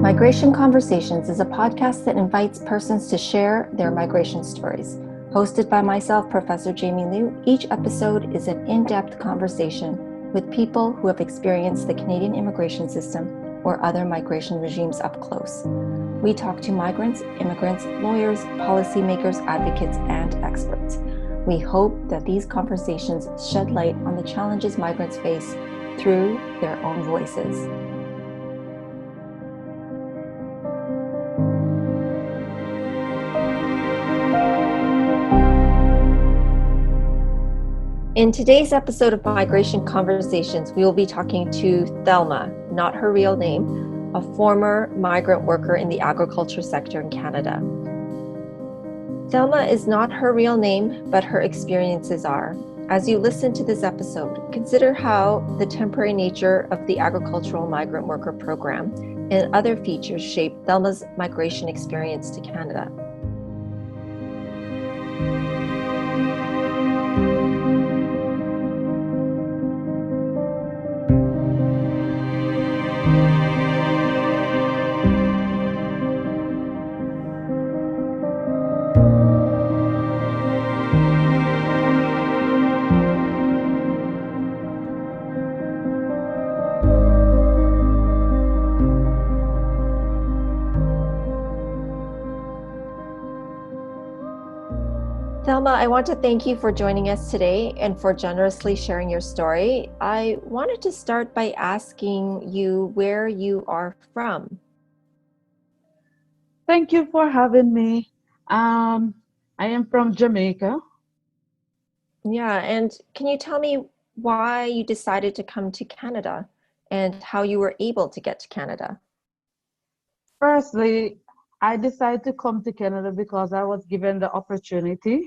Migration Conversations is a podcast that invites persons to share their migration stories. Hosted by myself, Professor Jamie Liu, each episode is an in-depth conversation with people who have experienced the Canadian immigration system or other migration regimes up close. We talk to migrants, immigrants, lawyers, policymakers, advocates, and experts. We hope that these conversations shed light on the challenges migrants face through their own voices. In today's episode of Migration Conversations, we will be talking to Thelma, not her real name, a former migrant worker in the agriculture sector in Canada. Thelma is not her real name, but her experiences are. As you listen to this episode, consider how the temporary nature of the agricultural migrant worker program and other features shaped Thelma's migration experience to Canada. Thelma, I want to thank you for joining us today and for generously sharing your story. I wanted to start by asking you where you are from. Thank you for having me. I am from Jamaica. Yeah, and can you tell me why you decided to come to Canada and how you were able to get to Canada? Firstly, I decided to come to Canada because I was given the opportunity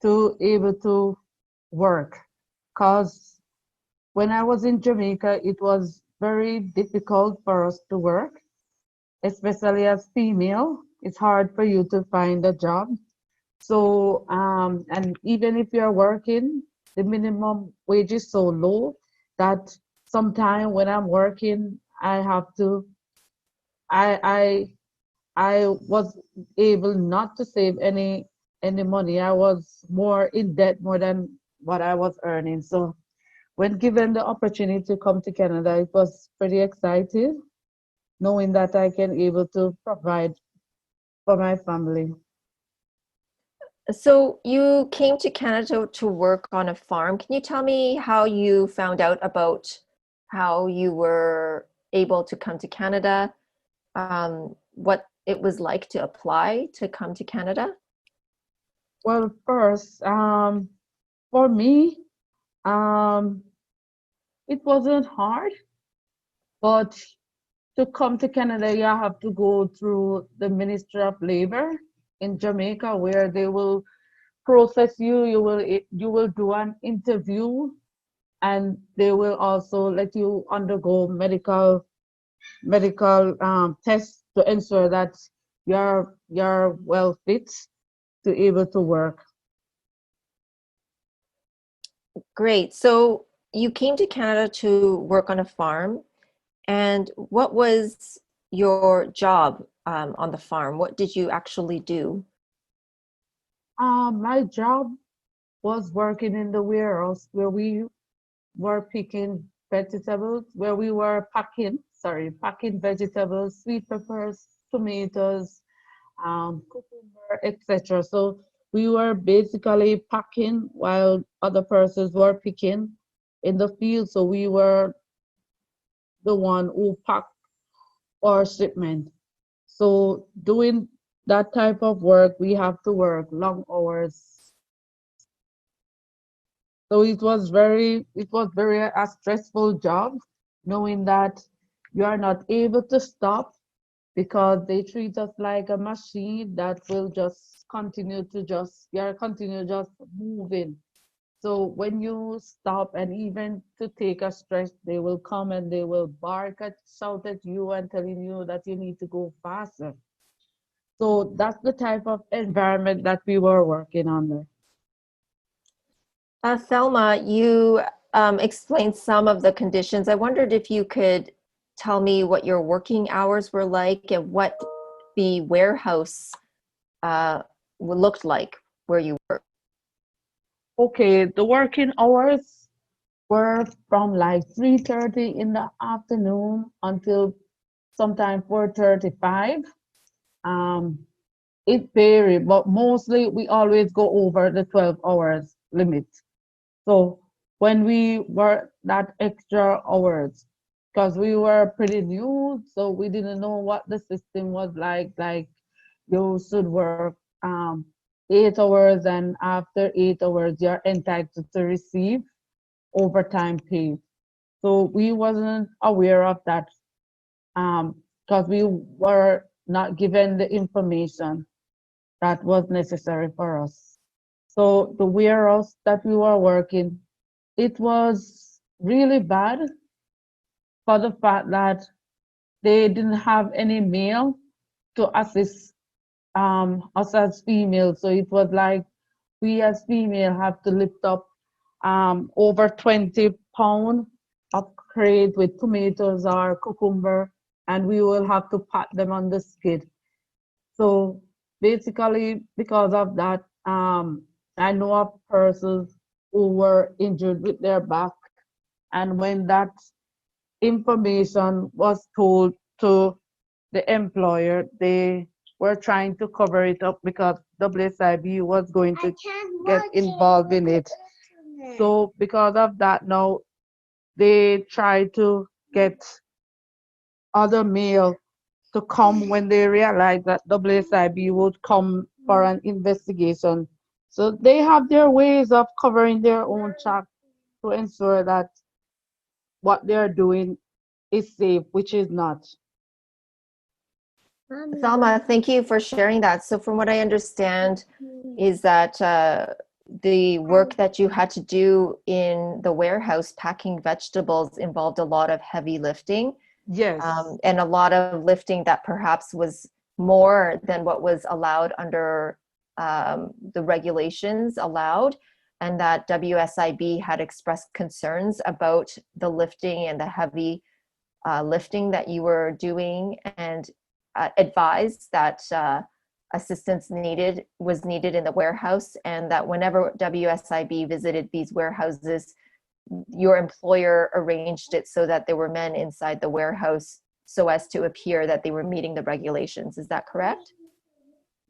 to able to work. Because when I was in Jamaica, it was very difficult for us to work, especially as female. It's hard for you to find a job. So, and even if you're working, the minimum wage is so low that sometime when I'm working, I, I, I was able not to save any money. I was more in debt more than what I was earning. So when given the opportunity to come to Canada, it was pretty exciting, knowing that I can able to provide for my family. So you came to Canada to work on a farm. Can you tell me how you found out about how you were able to come to Canada, what it was like to apply to come to Canada? Well, first, for me, um, it wasn't hard, but to come to Canada, you have to go through the Ministry of Labor in Jamaica, where they will process you. You will do an interview, and they will also let you undergo medical tests to ensure that you're well fit to able to work. Great. So you came to Canada to work on a farm, and what was your job on the farm? What did you actually do? My job was working in the warehouse where we were picking vegetables, where we were packing vegetables, sweet peppers, tomatoes, cucumber, etc. So we were basically packing while other persons were picking in the field. So we were the one who packed our shipment. So doing that type of work, we have to work long hours. So it was very a stressful job, knowing that you are not able to stop because they treat us like a machine that will just continue just moving. So when you stop and even to take a stretch, they will come and they will shout at you and telling you that you need to go faster. So that's the type of environment that we were working under. Thelma, you explained some of the conditions. I wondered if you could tell me what your working hours were like and what the warehouse looked like where you were? Okay, the working hours were from like 3:30 in the afternoon until sometime 4:35. Um, it varied, but mostly we always go over the 12 hours limit. So when we worked that extra hours, because we were pretty new, so we didn't know what the system was like you should work 8 hours, and after 8 hours, you're entitled to receive overtime pay. So we wasn't aware of that because we were not given the information that was necessary for us. So the warehouse that we were working, it was really bad for the fact that they didn't have any male to assist us as females. So it was like we as female have to lift up over 20 pound of crate with tomatoes or cucumber, and we will have to pat them on the skid. So basically, because of that, I know of persons who were injured with their back, and when that information was told to the employer, they were trying to cover it up because WSIB was going to get involved in it. So because of that, now they try to get other male to come when they realize that WSIB would come for an investigation. So they have their ways of covering their own track to ensure that what they're doing is safe, which is not. Thelma, thank you for sharing that. So from what I understand is that the work that you had to do in the warehouse packing vegetables involved a lot of heavy lifting. Yes. And a lot of lifting that perhaps was more than what was allowed under the regulations allowed, and that WSIB had expressed concerns about the lifting and the heavy lifting that you were doing, and advised that assistance was needed in the warehouse, and that whenever WSIB visited these warehouses, your employer arranged it so that there were men inside the warehouse so as to appear that they were meeting the regulations. Is that correct?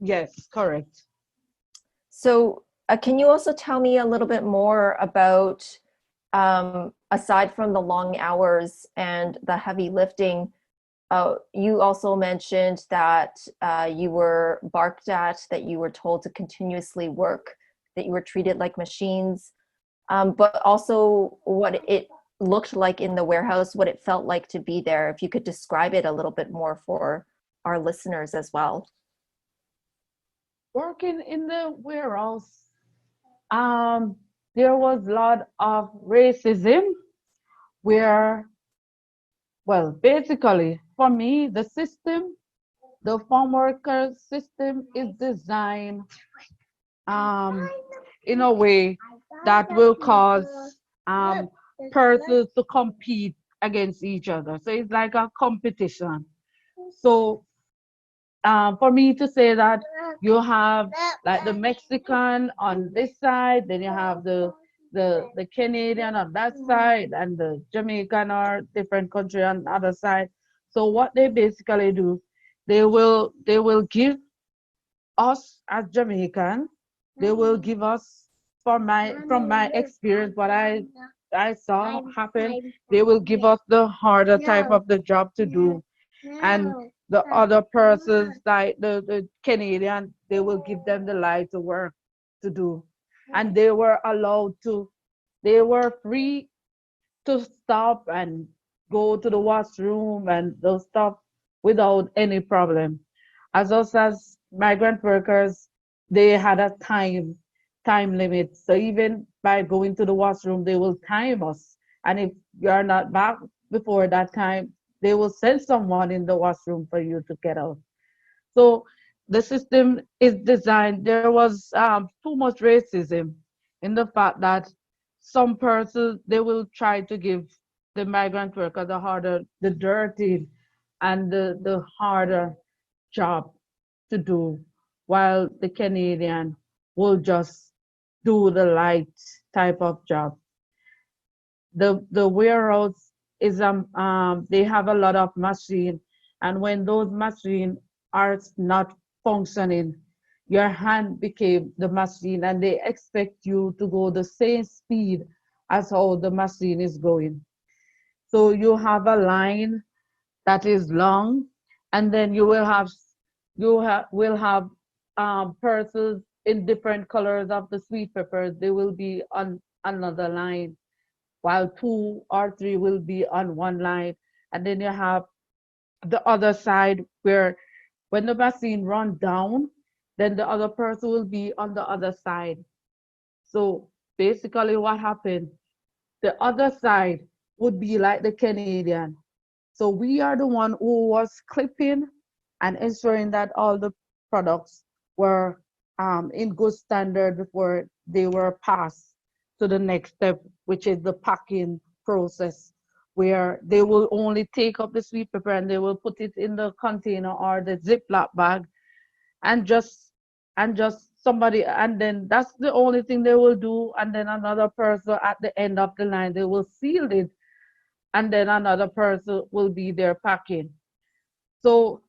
Yes, correct. So can you also tell me a little bit more about, aside from the long hours and the heavy lifting, you also mentioned that you were barked at, that you were told to continuously work, that you were treated like machines, but also what it looked like in the warehouse, what it felt like to be there. If you could describe it a little bit more for our listeners as well. Working in the warehouse, um, there was a lot of racism where, well, basically, for me, the farm worker system is designed um, in a way that will cause um, persons to compete against each other. So it's like a competition. So for me to say that you have like the Mexican on this side, then you have the Canadian on that side, and the Jamaican or different country on the other side. So what they basically do, they will give us as Jamaican, they will give us from my experience what I saw happen, they will give us the harder type of the job to do. And the other persons like the Canadian, they will give them the lighter work to do. And they were free to stop and go to the washroom and those stuff without any problem. As us as migrant workers, they had a time limit. So even by going to the washroom, they will time us. And if you're not back before that time, they will send someone in the washroom for you to get out. So the system is designed. There was too much racism in the fact that some persons they will try to give the migrant worker the harder, the dirty, and the harder job to do, while the Canadian will just do the light type of job. The warehouse is they have a lot of machine, and when those machine are not functioning, your hand became the machine, and they expect you to go the same speed as how the machine is going. So you have a line that is long, and then will have parcels in different colors of the sweet peppers. They will be on another line, while two or three will be on one line. And then you have the other side where when the machine run down, then the other person will be on the other side. So basically what happened, the other side would be like the Canadian. So we are the one who was clipping and ensuring that all the products were in good standard before they were passed to the next step, which is the packing process, where they will only take up the sweet pepper and they will put it in the container or the Ziploc bag, and just somebody, and then that's the only thing they will do. And then another person at the end of the line, they will seal it, and then another person will be there packing. So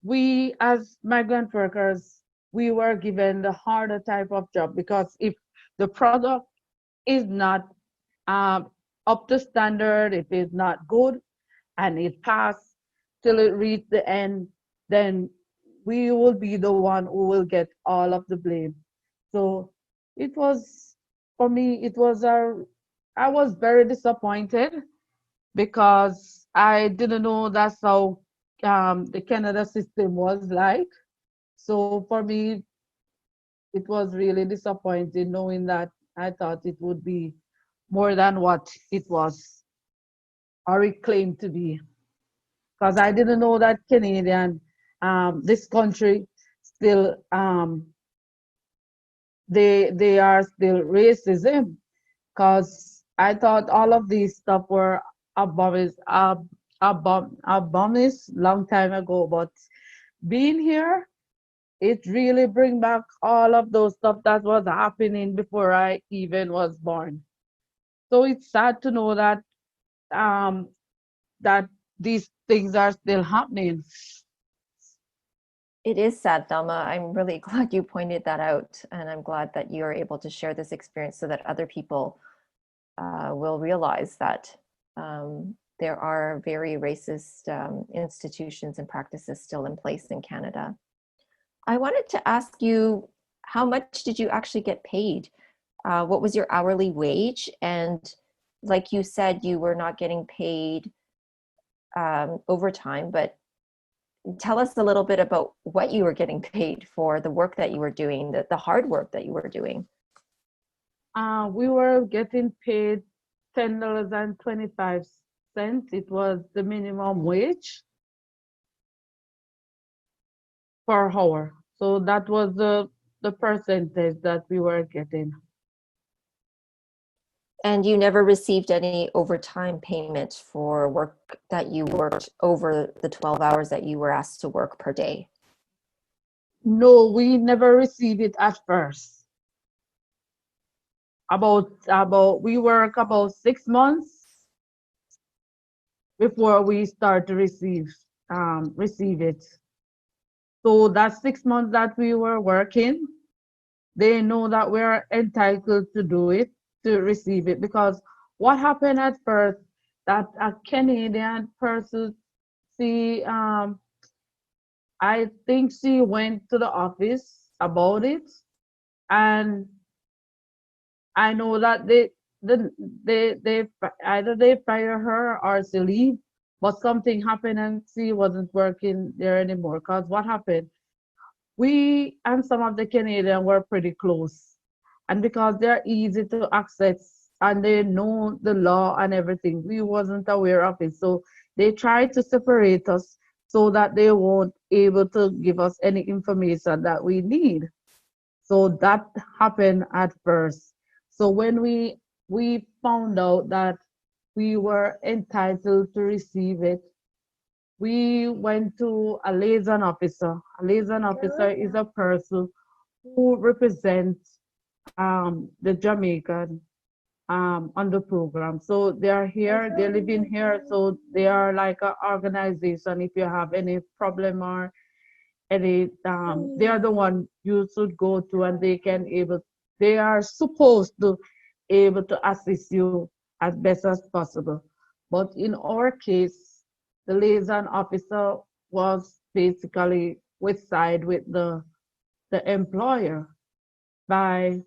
we as migrant workers, we were given the harder type of job, because if the product is not um, up to standard, if it's not good and it passed till it reached the end, then we will be the one who will get all of the blame. So it was, for me, I was very disappointed, because I didn't know that's how the Canada system was like. So for me, it was really disappointing knowing that I thought it would be more than what it was, or it claimed to be, because I didn't know that Canadian, this country, still they are still racism, because I thought all of these stuff were abolished, abolished long time ago. But being here, it really bring back all of those stuff that was happening before I even was born. So it's sad to know um, that these things are still happening. It is sad, Thelma. I'm really glad you pointed that out, and I'm glad that you're able to share this experience so that other people will realize that there are very racist institutions and practices still in place in Canada. I wanted to ask you, how much did you actually get paid? What was your hourly wage? And like you said, you were not getting paid overtime, but tell us a little bit about what you were getting paid for the work that you were doing, the hard work that you were doing. We were getting paid $10.25. It was the minimum wage per hour. So that was the percentage that we were getting. And you never received any overtime payment for work that you worked over the 12 hours that you were asked to work per day? No, we never received it at first. About we work about 6 months before we start to receive it. So that 6 months that we were working, they know that we're entitled to do it, to receive it. Because what happened at first, that a Canadian person, she I think she went to the office about it, and I know that they either they fire her or she leave, but something happened and she wasn't working there anymore. Cause what happened? We and some of the Canadians were pretty close, and because they're easy to access and they know the law and everything, we wasn't aware of it. So they tried to separate us so that they won't able to give us any information that we need. So that happened at first. So when we found out that we were entitled to receive it, we went to a liaison officer. A liaison officer is a person who represents the Jamaican on the program. So they are here, they live in here, so they are like an organization. If you have any problem or any, they are the one you should go to, and they are supposed to able to assist you as best as possible. But in our case, the liaison officer was basically with side with the employer by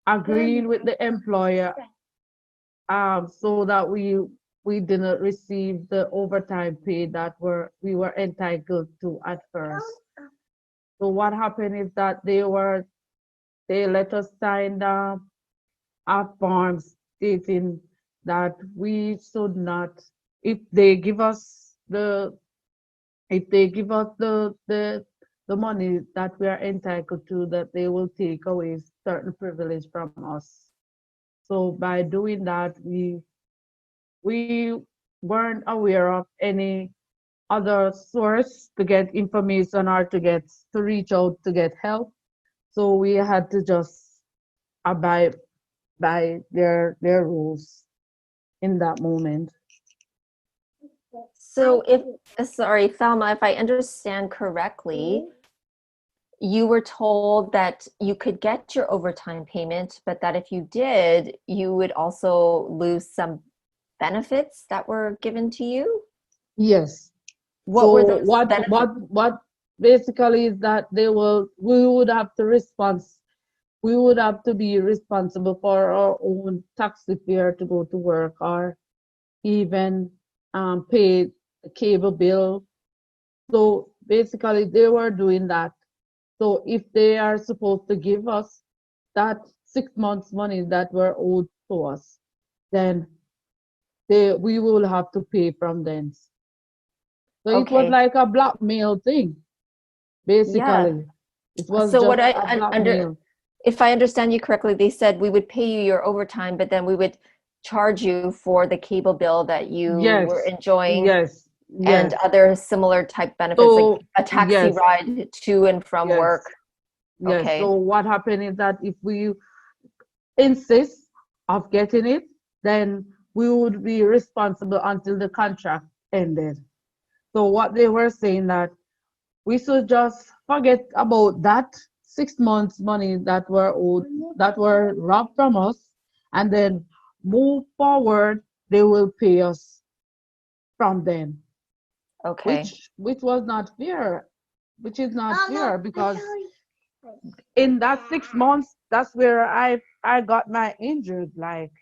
agreeing with the employer, so that we didn't receive the overtime pay that we were entitled to at first. So what happened is that they let us sign a form stating that we should not, if they give us the if they give us the money that we are entitled to, that they will take away certain privilege from us. So by doing that, we weren't aware of any other source to get information or to reach out to get help. So we had to just abide by their rules in that moment. So if, sorry, Thelma, if I understand correctly, you were told that you could get your overtime payment, but that if you did, you would also lose some benefits that were given to you? Yes. What were So those benefits? what basically is that we would have to be responsible for our own taxi fare to go to work, or even pay the cable bill. So basically they were doing that. So if they are supposed to give us that 6 months money that were owed to us, then we will have to pay from them. So it was Okay. like a blackmail thing, Yeah. basically. It was So what just I a under, blackmail. if I understand you correctly, they said we would pay you your overtime, but then we would charge you for the cable bill that you were Yes, enjoying yes, and yes. other similar type benefits, like So a taxi yes, ride to and from yes, work. yes. Okay. So what happened is that if we insist of getting it, then we would be responsible until the contract ended. So what they were saying that we should just forget about that 6 months money that were owed, that were robbed from us, and then move forward. They will pay us from them, Okay. which was not fair, which is not fair, because in that 6 months, that's where I got my injured, like,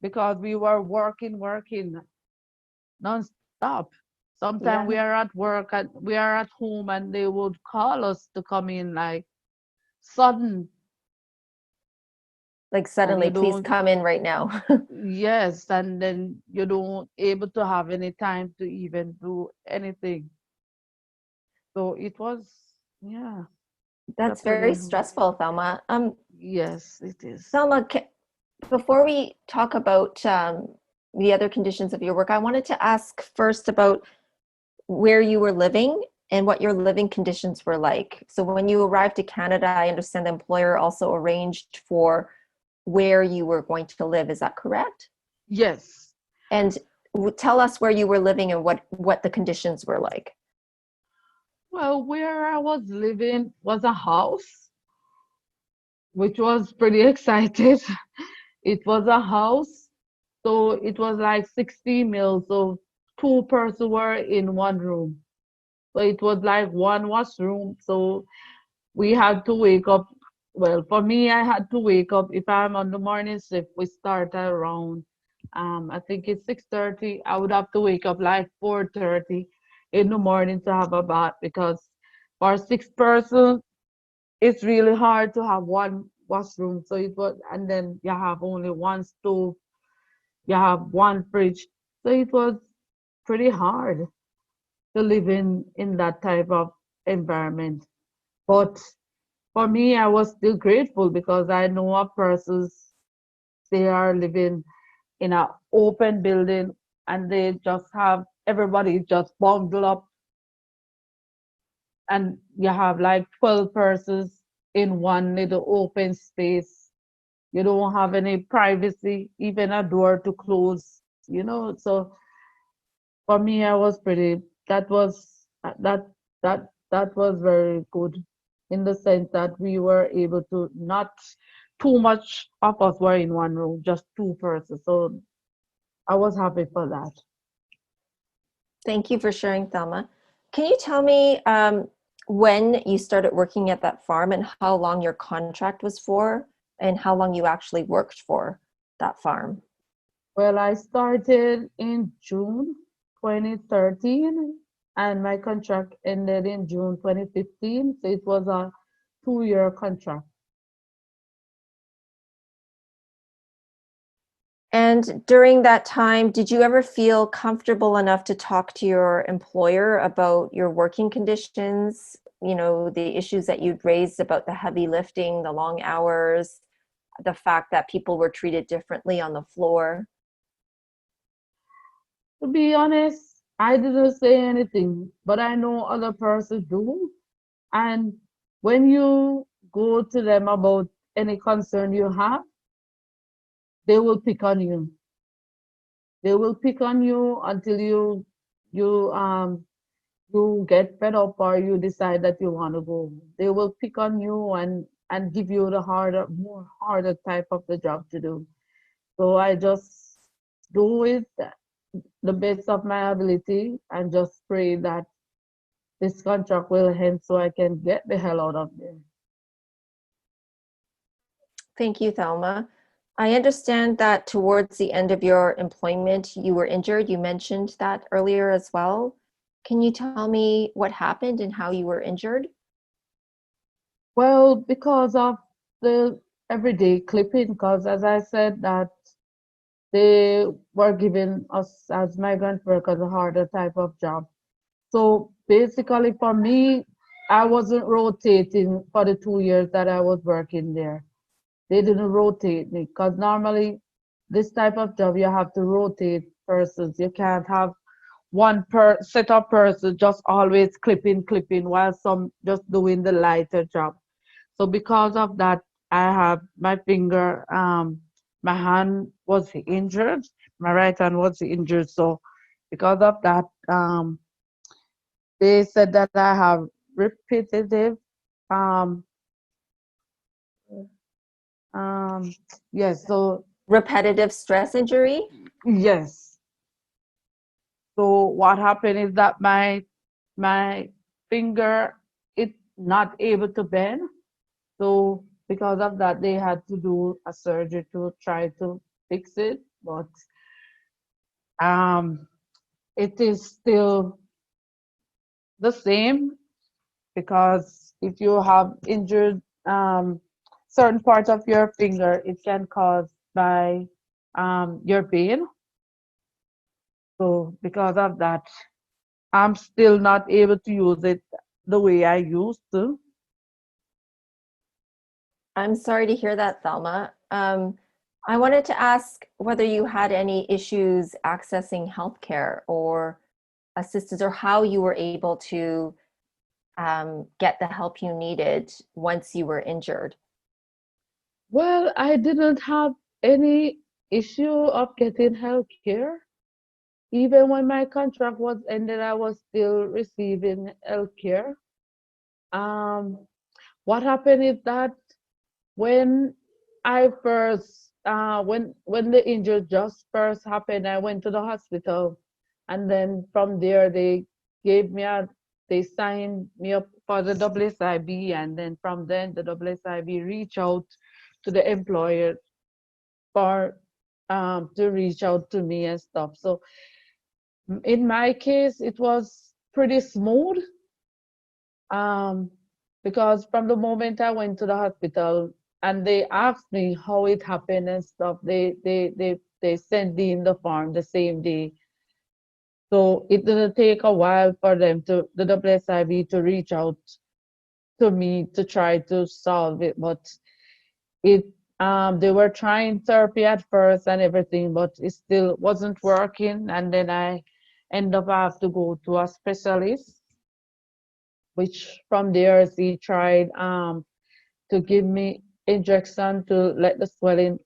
because we were working non-stop. Sometimes Yeah. we are at work and we are at home, and they would call us to come in like sudden, Like and suddenly, you please don't, come in right now. yes, and then you don't able to have any time to even do anything. So it was, yeah, a That's very pretty, stressful, Thelma. yes, it is. Thelma, before we talk about the other conditions of your work, I wanted to ask first about where you were living and what your living conditions were like. So when you arrived to Canada, I understand the employer also arranged for where you were going to live. Is that correct? Yes. And tell us where you were living and what the conditions were like. Well, where I was living was a house, which was pretty excited. It was a house, so it was like 60 meals, so two persons were in one room. So it was like one washroom. So we had to wake up. Well, for me, I had to wake up if I'm on the morning shift. We start around, I think it's 6:30. I would have to wake up like 4:30 in the morning to have a bath, because for six person, it's really hard to have one washroom. So it was, and then you have only one stove, you have one fridge. So it was pretty hard to live in that type of environment. But for me, I was still grateful because I know of persons, they are living in an open building, and they just have everybody just bundled up, and you have like 12 persons in one little open space. You don't have any privacy, even a door to close, you know. So for me, I was pretty, that was, that was very good in the sense that we were able to not too much of us were in one room, just two persons. So I was happy for that. Thank you for sharing, Thelma. Can you tell me when you started working at that farm and how long your contract was for and how long you actually worked for that farm? Well, I started in June 2013 and my contract ended in June 2015. So it was a 2-year contract. And during that time, did you ever feel comfortable enough to talk to your employer about your working conditions, the issues that you'd raised about the heavy lifting, the long hours, the fact that people were treated differently on the floor? To be honest, I didn't say anything, but I know other persons do. And when you go to them about any concern you have, they will pick on you. They will pick on you until you you get fed up or you decide that you want to go. They will pick on you and give you the more harder type of the job to do. So I just do it the best of my ability and just pray that this contract will end so I can get the hell out of there. Thank you, Thelma. I understand that towards the end of your employment, you were injured. You mentioned that earlier as well. Can you tell me what happened and how you were injured? Well, because of the everyday clipping, because as I said that they were giving us as migrant workers a harder type of job. So basically for me, I wasn't rotating for the 2 years that I was working there. They didn't rotate me because normally this type of job you have to rotate persons. You can't have one per set of person just always clipping while some just doing the lighter job. So because of that, I have my finger, my hand was injured, my right hand was injured. So because of that, they said that I have repetitive, um, um, yes. So Repetitive stress injury? yes. So what happened is that my finger it's not able to bend. So because of that, they had to do a surgery to try to fix it. But um, it is still the same because if you have injured certain part of your finger, it can cause by your pain. So because of that, I'm still not able to use it the way I used to. I'm sorry to hear that, Thelma. I wanted to ask whether you had any issues accessing healthcare or assistance, or how you were able to get the help you needed once you were injured. Well, I didn't have any issue of getting health care. Even when my contract was ended, I was still receiving health care. Um, what happened is that when I first, when the injury just first happened, I went to the hospital, and then from there gave me a, they signed me up for the WSIB, and then from then the WSIB reached out to the employer for to reach out to me and stuff. So in my case, it was pretty smooth um, because from the moment I went to the hospital and they asked me how it happened and stuff, they sent me in the form the same day. So it didn't take a while for them to the WSIB to reach out to me to try to solve it, but it They were trying therapy at first and everything, but it still wasn't working. And then I end up I have to go to a specialist, which from there he tried to give me injection to let the swelling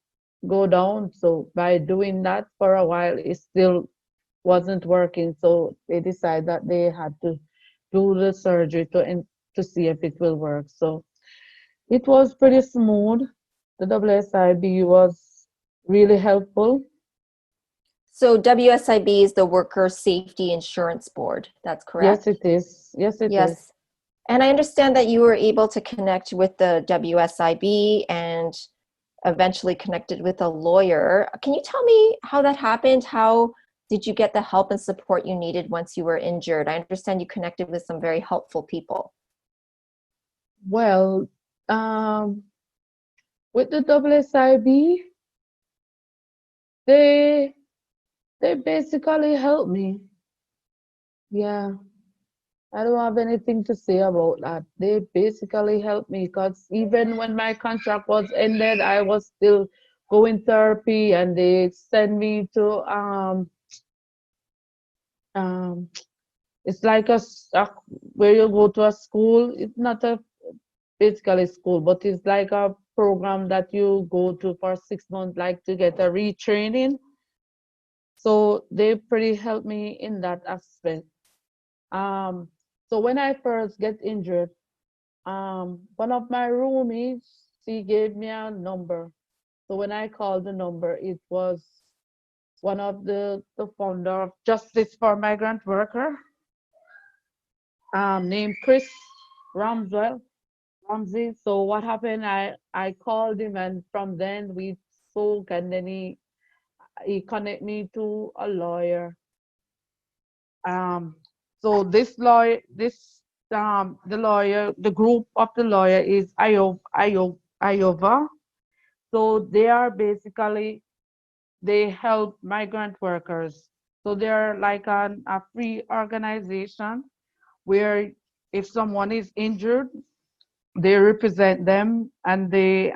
go down. So by doing that for a while, it still wasn't working. So they decided that they had to do the surgery to see if it will work. So it was pretty smooth. The WSIB was really helpful. So WSIB is the Worker Safety Insurance Board. That's Yes, correct? it is. Yes, it is. Yes. And I understand that you were able to connect with the WSIB and eventually connected with a lawyer. Can you tell me how that happened? How did you get the help and support you needed once you were injured? I understand you connected with some very helpful people. Well, um, with the WSIB, they they basically helped me. Yeah, I don't have anything to say about that. They basically helped me because even when my contract was ended, I was still going therapy, and they sent me to um it's like where you go to a school. It's not a basically school, but it's like a program that you go to for 6 months, like to get a retraining. So they pretty helped me in that aspect. Um, so when I first get injured, one of my roomies, she gave me a number. So when I called the number, it was one of the founder of Justice for Migrant Worker, named Chris Ramswell. Ramsey. So what happened? I called him, and from then we spoke, and then he connect me to a lawyer. Um, so the lawyer, the group of the lawyer is Iowa. So they are basically they help migrant workers. So they're like a free organization where if someone is injured, they represent them, and they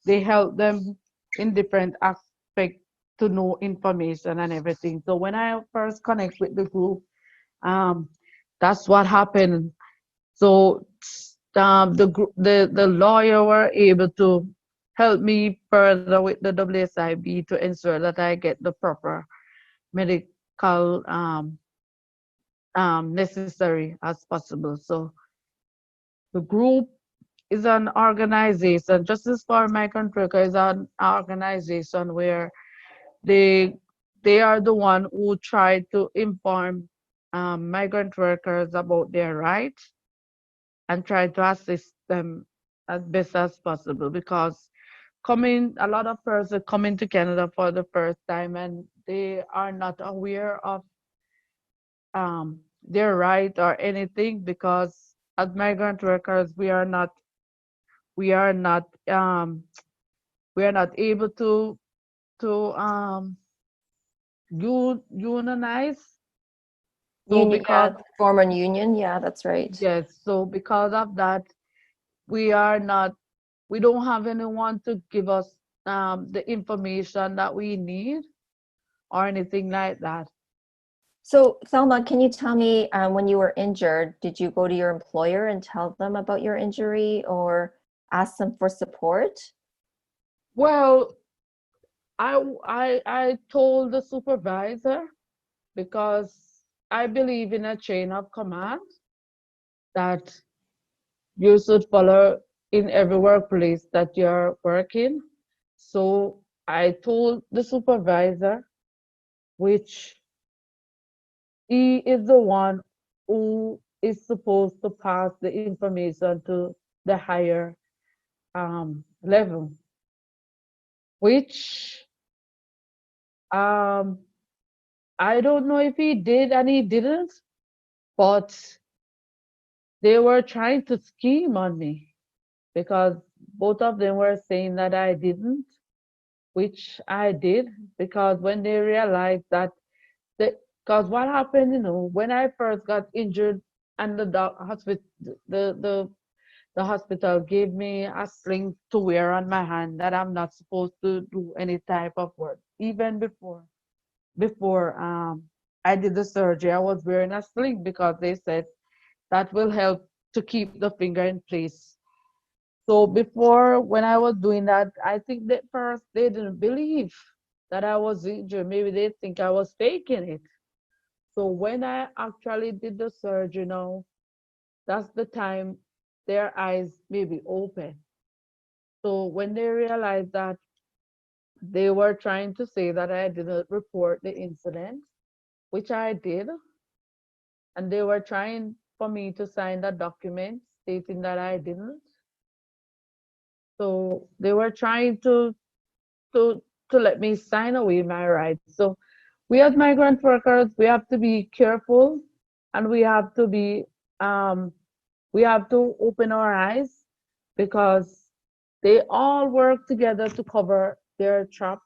help them in different aspects to know information and everything. So when I first connect with the group, um, that's what happened. So the lawyer were able to help me further with the WSIB to ensure that I get the proper medical necessary as possible. So the group is an organization. Justice for Migrant Workers is an organization where they they are the one who try to inform migrant workers about their rights and try to assist them as best as possible, because coming a lot of persons coming to Canada for the first time, and they are not aware of their right or anything, because as migrant workers we are not um, we are not able to unionize. So Union, because yeah, form a union. Yeah, that's right. yes, so because of that, we are not we don't have anyone to give us the information that we need or anything like that. So, Thelma, can you tell me when you were injured, did you go to your employer and tell them about your injury or ask them for support? Well, I told the supervisor, because I believe in a chain of command that you should follow in every workplace that you're working. So I told the supervisor, which he is the one who is supposed to pass the information to the higher level, which um, I don't know if he did and he didn't, but they were trying to scheme on me, because both of them were saying that I didn't, which I did, because when they realized that because what happened, when I first got injured and the hospital, the The hospital gave me a sling to wear on my hand that I'm not supposed to do any type of work. Even before I did the surgery, I was wearing a sling because they said that will help to keep the finger in place. So before, when I was doing that, I think that first they didn't believe that I was injured. Maybe they think I was faking it. So when I actually did the surgery now, that's the time their eyes maybe open. So when they realized that they were trying to say that I didn't report the incident, which I did, and they were trying for me to sign that document stating that I didn't. So they were trying to to let me sign away my rights. So we as migrant workers, we have to be careful, and um, we have to open our eyes because they all work together to cover their trap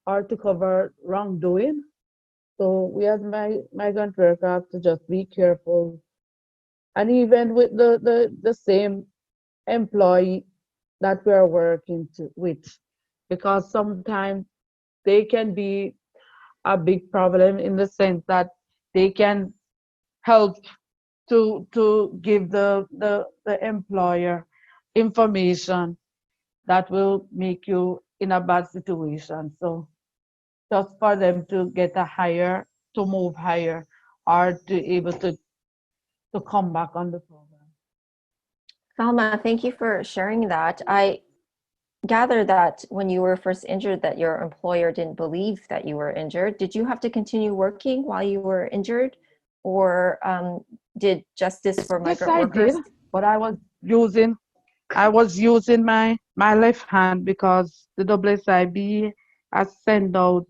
or to cover wrongdoing. So we as migrant workers have to just be careful, and even with the same employee that we are working with, because sometimes they can be a big problem in the sense that they can help to give the employer information that will make you in a bad situation. So just for them to get a higher, to move higher, or to able to come back on the program. Thelma, thank you for sharing that. I gather that when you were first injured that your employer didn't believe that you were injured. Did you have to continue working while you were injured, or did Justice for Yes, Migrant I did, Workers? but I was using my left hand because the WSIB has sent out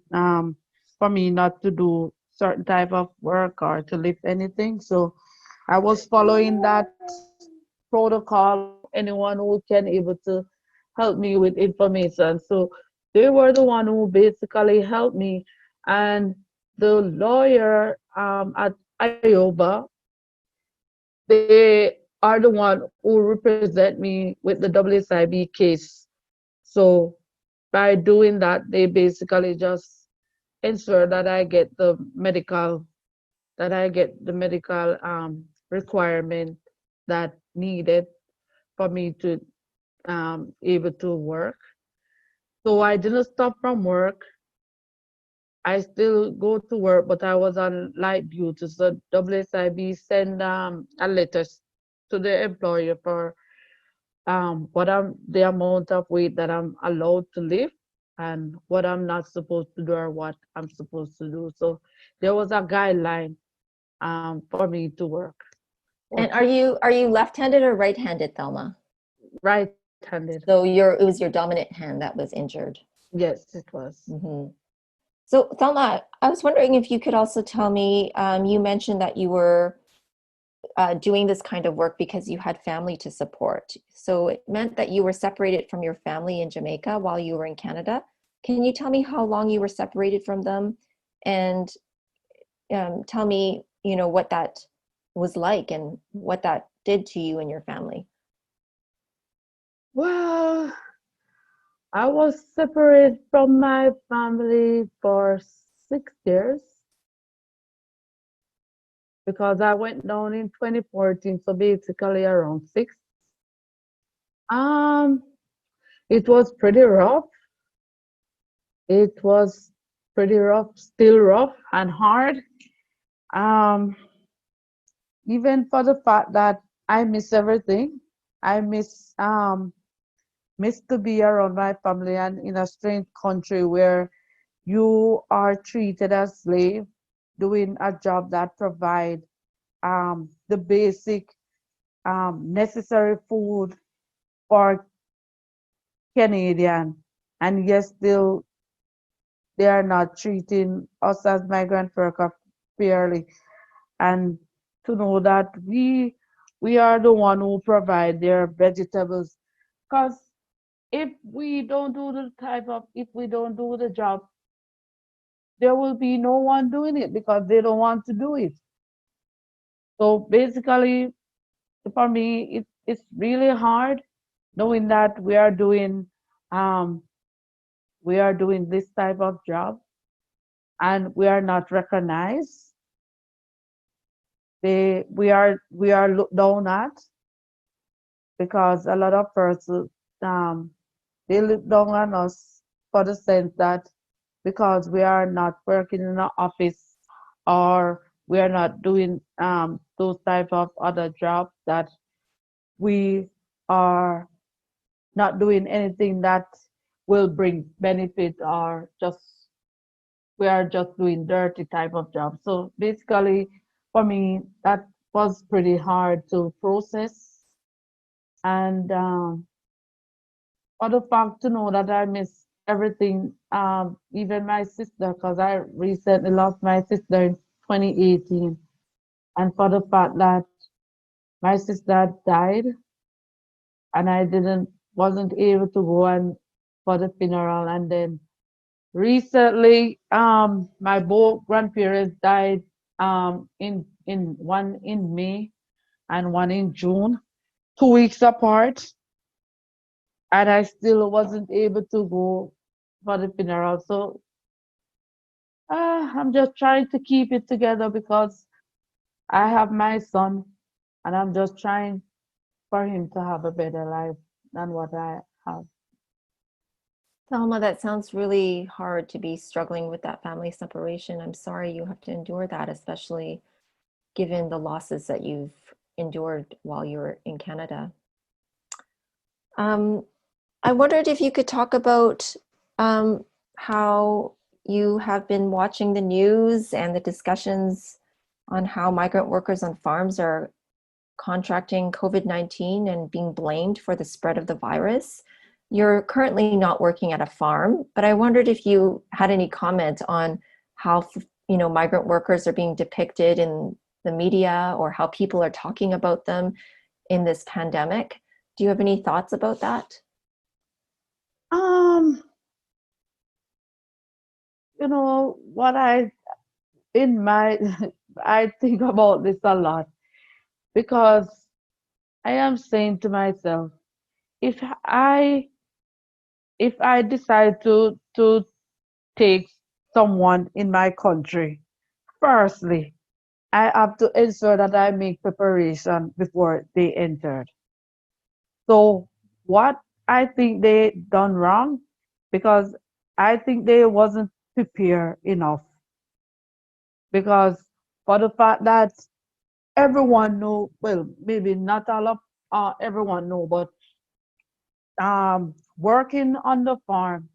for me not to do certain type of work or to lift anything. So I was following that protocol of anyone who can able to help me with information. So they were the one who basically helped me, and the lawyer at Ioba, they are the one who represent me with the WSIB case. So by doing that, they basically just ensure that I get the medical requirement that needed for me to able to work. So I didn't stop from work. I still go to work, but I was on light duty. So WSIB send a letter to the employer for what I'm the amount of weight that I'm allowed to lift and what I'm not supposed to do or what I'm supposed to do. So there was a guideline for me to work. And But are you left-handed or right-handed, Thelma? right-handed, So it was your dominant hand that was injured. yes, it was. Hmm. So Thelma, I was wondering if you could also tell me, you mentioned that you were doing this kind of work because you had family to support. So it meant that you were separated from your family in Jamaica while you were in Canada. Can you tell me how long you were separated from them, and tell me, what that was like and what that did to you and your family? Well, I was separated from my family for 6 years because I went down in 2014, so basically around six. Um, it was pretty rough. It was pretty rough, still rough and hard. Um, Even for the fact that I miss everything. I miss to be around my family and in a strange country where you are treated as slave, doing a job that provide the basic necessary food for Canadian, and yet still they are not treating us as migrant workers fairly. And to know that we are the one who provide their vegetables, because if we don't do the job, there will be no one doing it because they don't want to do it. So basically For me, it's really hard knowing that um, we are doing this type of job and we are not recognized. We are looked down at because a lot of persons um, they look down on us for the sense that because we are not working in an office or we are not doing those type of other jobs that we are not doing anything that will bring benefit or just we are just doing dirty type of job. So basically for me that was pretty hard to process and for the fact to know that I miss everything, even my sister, because I recently lost my sister in 2018, and for the fact that my sister died and I didn't wasn't able to go and for the funeral, and then recently, my both grandparents died, in one in May and one in June, 2 weeks apart, and I still wasn't able to go for the funeral. So I'm just trying to keep it together because I have my son, and I'm just trying for him to have a better life than what I have. Thelma, that sounds really hard to be struggling with that family separation. I'm sorry you have to endure that, especially given the losses that you've endured while you were in Canada. Um, I wondered if you could talk about how you have been watching the news and the discussions on how migrant workers on farms are contracting COVID-19 and being blamed for the spread of the virus. You're currently not working at a farm, but I wondered if you had any comment on how, migrant workers are being depicted in the media or how people are talking about them in this pandemic. Do you have any thoughts about that? Um, what in my I think about this a lot because I am saying to myself, if I if I decide to take someone in my country, firstly, I have to ensure that I make preparation before they entered. So what I think they done wrong, because I think they wasn't prepared enough. Because for the fact that everyone know, well, maybe not all of everyone know, but working on the farm,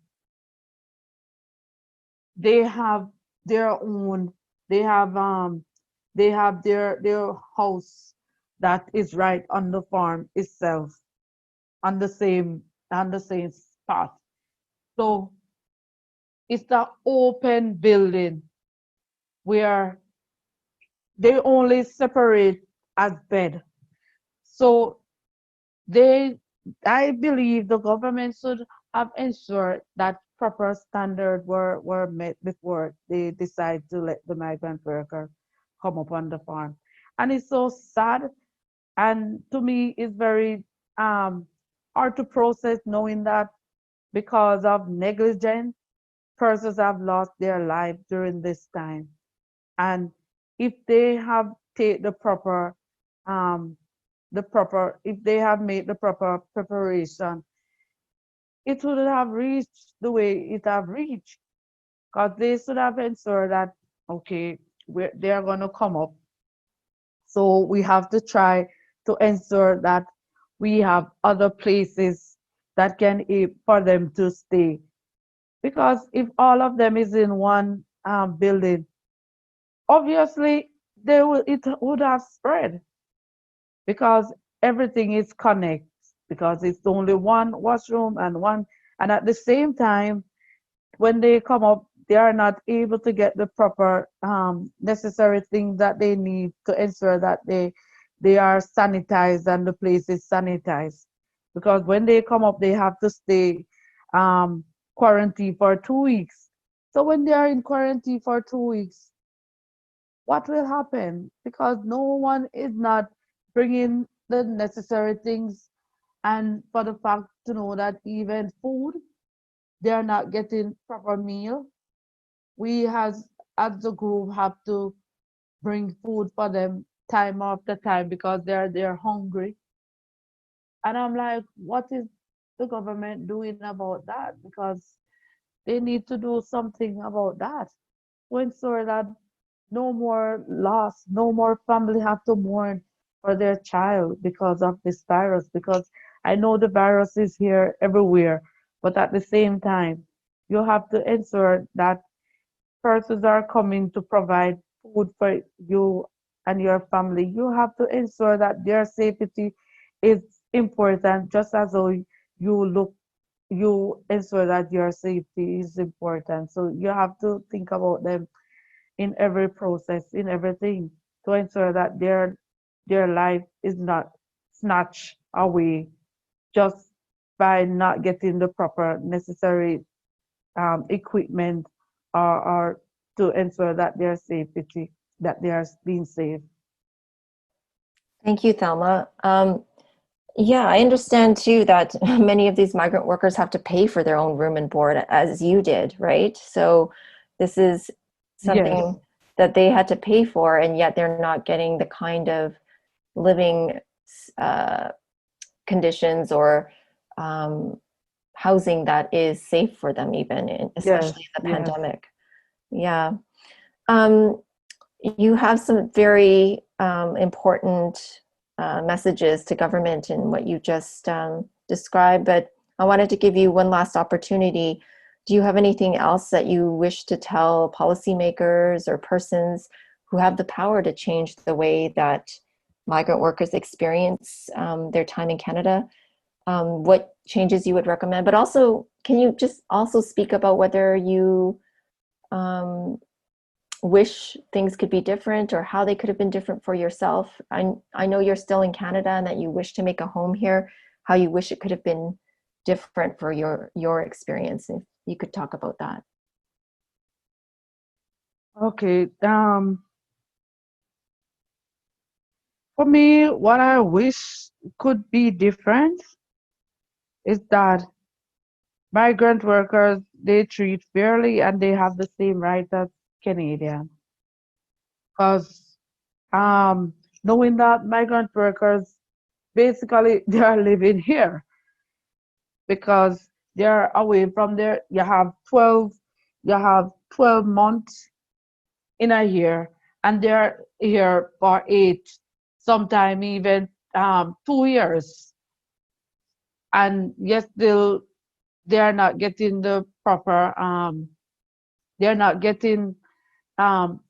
they have their own, they have their house that is right on the farm itself, on the same spot. So it's the open building where they only separate as bed. So they, I believe the government should have ensured that proper standards were met before they decide to let the migrant worker come up on the farm. And it's so sad, and to me it's very um, hard to process knowing that because of negligence, persons have lost their life during this time. And if they have take um, if they have made the proper preparation, it would have reached the way it have reached. Because they should have ensured that, okay, they are going to come up. So we have to try to ensure that we have other places that can for them to stay. Because if all of them is in one building, obviously it would have spread because everything is connected because it's only one washroom and one, and at the same time when they come up they are not able to get the proper necessary things that they need to ensure that they are sanitized and the place is sanitized, because when they come up they have to stay um, quarantine for 2 weeks. So when they are in quarantine for 2 weeks, what will happen? Because no one is not bringing the necessary things, and for the fact to know that even food, they are not getting proper meal. We as the group have to bring food for them time after time because they're hungry. And I'm like, what is the government doing about that? Because they need to do something about that to ensure that no more loss, no more family have to mourn for their child because of this virus. Because I know the virus is here everywhere, but at the same time, you have to ensure that persons are coming to provide food for you and your family. You have to ensure that their safety is important, just as though you ensure that your safety is important. So you have to think about them in every process, in everything, to ensure that their life is not snatched away just by not getting the proper necessary equipment, or to ensure that their safety, that they are being safe. Thank you, Thelma. Yeah, I understand too that many of these migrant workers have to pay for their own room and board as you did, right? So this is Yes, something that they had to pay for, and yet they're not getting the kind of living uh, conditions or um, housing that is safe for them, even yes, especially in the yes. pandemic. Yeah. Um, you have some very important messages to government in what you just described, but I wanted to give you one last opportunity. Do you have anything else that you wish to tell policymakers or persons who have the power to change the way that migrant workers experience their time in Canada? What changes you would recommend? But also, can you just also speak about whether you um, wish things could be different or how they could have been different for yourself? I know you're still in Canada and that you wish to make a home here, how you wish it could have been different for your experience. If you could talk about that. Okay. For me, what I wish could be different is that migrant workers, they treat fairly and they have the same rights as Canadians. Because knowing that migrant workers basically they are living here because they're away from there. You have 12 months in a year, and they're here for 8, sometime even 2 years, and yet still they are not getting the proper they're not getting um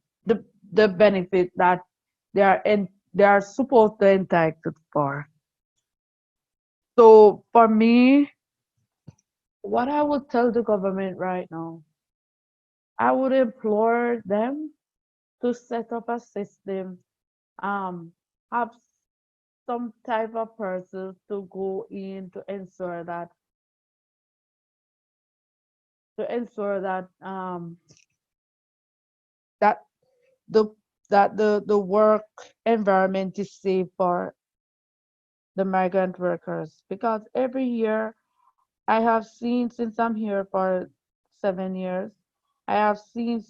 the benefit that they are supposed to entitled for. So for me, what I would tell the government right now, I would implore them to set up a system, um, have some type of person to go in to ensure that that the the work environment is safe for the migrant workers. Because every year I have seen, since I'm here for 7 years, I have seen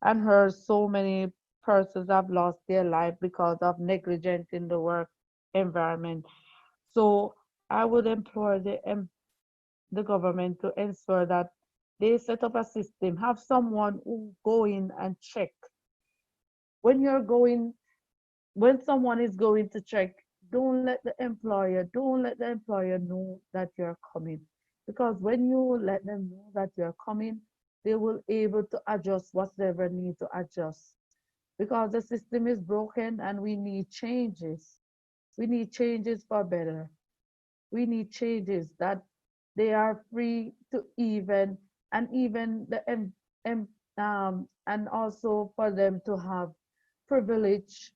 and heard so many persons have lost their life because of negligence in the work environment. So I would implore the government to ensure that they set up a system, have someone who go in and check. When you're going, when someone is going to check, don't let the employer know that you're coming. Because when you let them know that you're coming, they will able to adjust whatever need to adjust. Because the system is broken and we need changes. We need changes for better. We need changes that they are free to even, and even and also for them to have privilege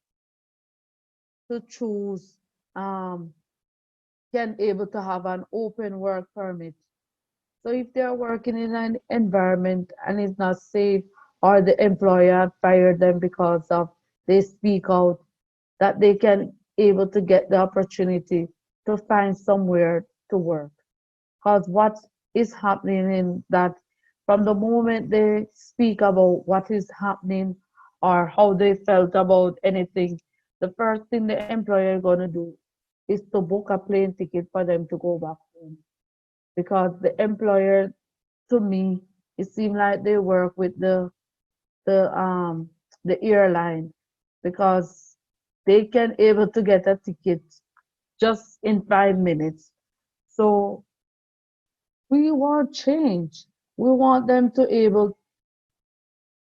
to choose, um, can able to have an open work permit. So if they're working in an environment and it's not safe, or the employer fired them because of they speak out, that they can able to get the opportunity to find somewhere to work. Because what is happening in that from the moment they speak about what is happening or how they felt about anything, the first thing the employer is going to do is to book a plane ticket for them to go back home. Because the employer, to me, it seems like they work with the the airline because they can able to get a ticket just in 5 minutes. So we want change. We want them to able,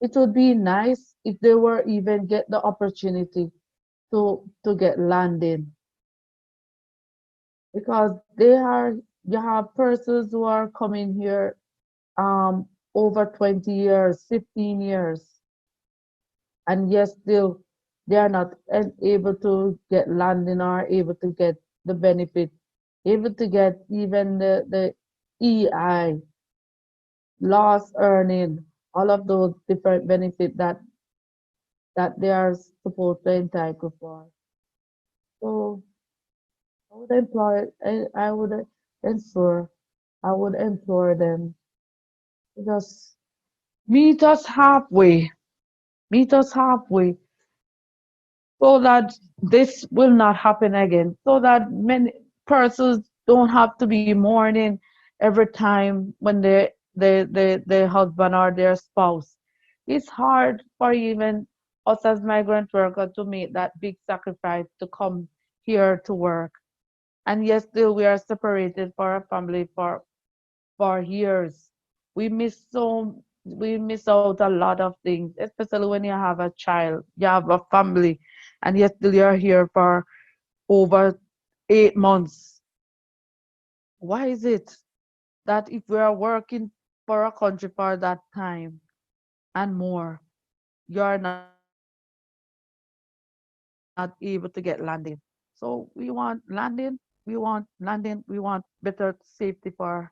it would be nice if they were even get the opportunity to get landing because they are, you have persons who are coming here over 20 years, 15 years, and yes, still they are not able to get landing or able to get the benefit, able to get even the EI, loss earning, all of those different benefits that they are supposed to entitle for. So I would employ, I would ensure, I would implore them to just meet us halfway, meet us halfway, so that this will not happen again, so that many persons don't have to be mourning every time when their husband or their spouse. It's hard for even us as migrant workers to make that big sacrifice to come here to work. And yet still we are separated for our family for years. We miss out a lot of things, especially when you have a child, you have a family, and yet still you're here for over 8 months. Why is it that if we are working for a country for that time and more, you're not able to get landing? So we want landing, we want landing, we want better safety for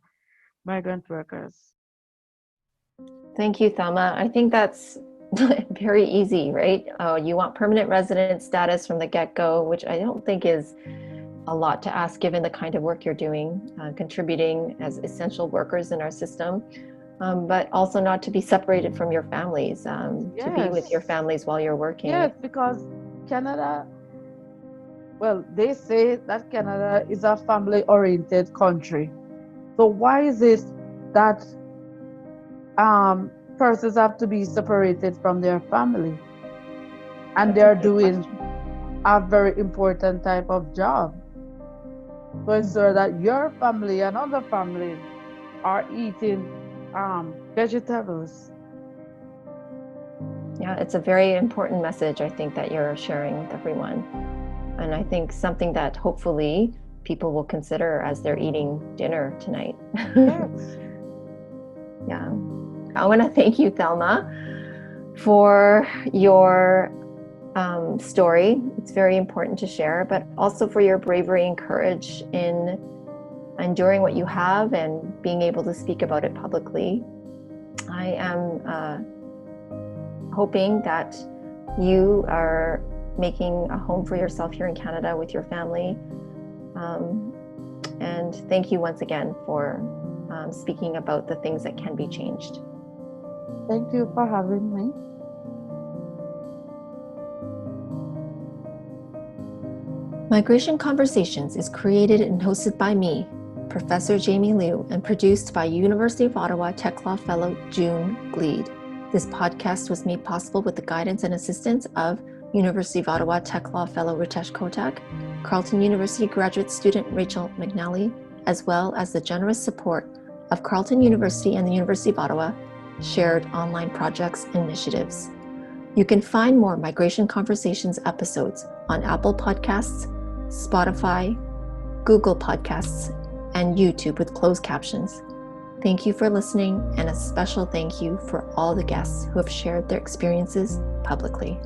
migrant workers. Thank you, Thelma. I think that's very easy, right? You want permanent resident status from the get-go, which I don't think is a lot to ask given the kind of work you're doing, contributing as essential workers in our system, but also not to be separated from your families, to be with your Yes, families while you're working. yes, because Canada, well, they say that Canada is a family-oriented country. So why is it that persons have to be separated from their family and That's a they're great doing question. a very important type of job to ensure that your family and other families are eating vegetables? Yeah, it's a very important message, I think, that you're sharing with everyone. And I think something that hopefully people will consider as they're eating dinner tonight. Yes. Yeah. I want to thank you, Thelma, for your story. It's very important to share, but also for your bravery and courage in enduring what you have and being able to speak about it publicly. I am hoping that you are making a home for yourself here in Canada with your family. And thank you once again for speaking about the things that can be changed. Thank you for having me. Migration Conversations is created and hosted by me, Professor Jamie Liu, and produced by University of Ottawa Tech Law Fellow June Gleed. This podcast was made possible with the guidance and assistance of University of Ottawa Tech Law Fellow Ritesh Kotak, Carleton University graduate student Rachel McNally, as well as the generous support of Carleton University and the University of Ottawa shared online projects and initiatives. You can find more Migration Conversations episodes on Apple Podcasts, Spotify, Google Podcasts, and YouTube with closed captions. Thank you for listening, and a special thank you for all the guests who have shared their experiences publicly.